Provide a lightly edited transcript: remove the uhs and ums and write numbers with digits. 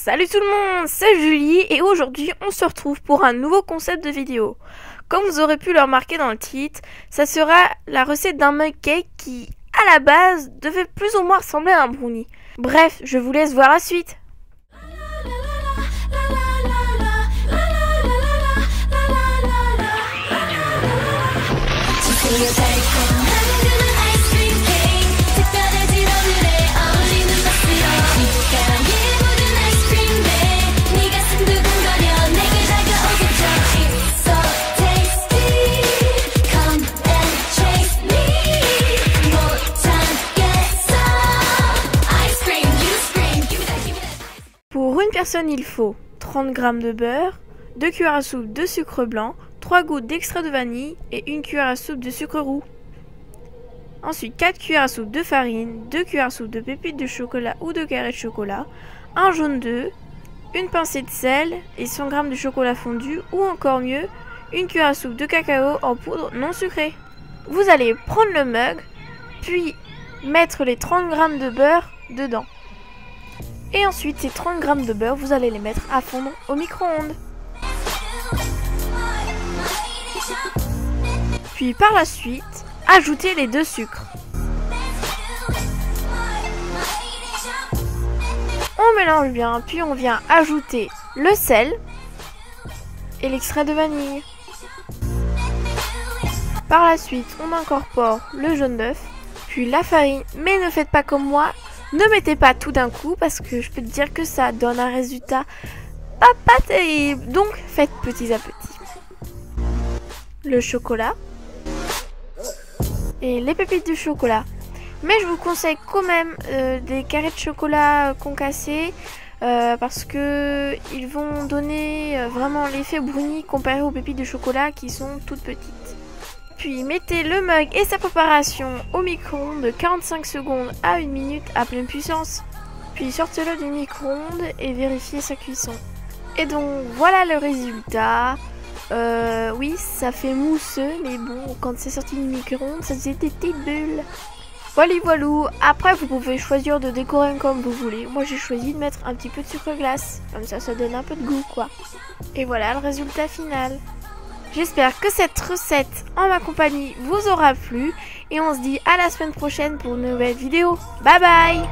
Salut tout le monde, c'est Julie et aujourd'hui on se retrouve pour un nouveau concept de vidéo. Comme vous aurez pu le remarquer dans le titre, ça sera la recette d'un mug cake qui, à la base, devait plus ou moins ressembler à un brownie. Bref, je vous laisse voir la suite. Pour une personne, il faut 30 g de beurre, 2 cuillères à soupe de sucre blanc, 3 gouttes d'extrait de vanille et 1 cuillère à soupe de sucre roux. Ensuite, 4 cuillères à soupe de farine, 2 cuillères à soupe de pépites de chocolat ou de carré de chocolat, un jaune d'œuf, une pincée de sel et 100 g de chocolat fondu ou encore mieux, 1 cuillère à soupe de cacao en poudre non sucrée. Vous allez prendre le mug, puis mettre les 30 g de beurre dedans. Et ensuite, ces 30 g de beurre, vous allez les mettre à fondre au micro-ondes. Puis par la suite, ajoutez les deux sucres. On mélange bien, puis on vient ajouter le sel et l'extrait de vanille. Par la suite, on incorpore le jaune d'œuf, puis la farine, mais ne faites pas comme moi. Ne mettez pas tout d'un coup parce que je peux te dire que ça donne un résultat pas terrible. Donc faites petit à petit. Le chocolat et les pépites de chocolat. Mais je vous conseille quand même des carrés de chocolat concassés parce que ils vont donner vraiment l'effet brownie comparé aux pépites de chocolat qui sont toutes petites. Puis mettez le mug et sa préparation au micro-ondes de 45 secondes à 1 minute à pleine puissance. Puis sortez-le du micro-ondes et vérifiez sa cuisson. Et donc voilà le résultat. Oui, ça fait mousseux, mais bon, quand c'est sorti du micro-ondes, ça faisait des petites bulles. Voilou. Après, vous pouvez choisir de décorer comme vous voulez. Moi, j'ai choisi de mettre un petit peu de sucre glace. Comme ça donne un peu de goût, quoi. Et voilà le résultat final. J'espère que cette recette en ma compagnie vous aura plu et on se dit à la semaine prochaine pour une nouvelle vidéo. Bye bye!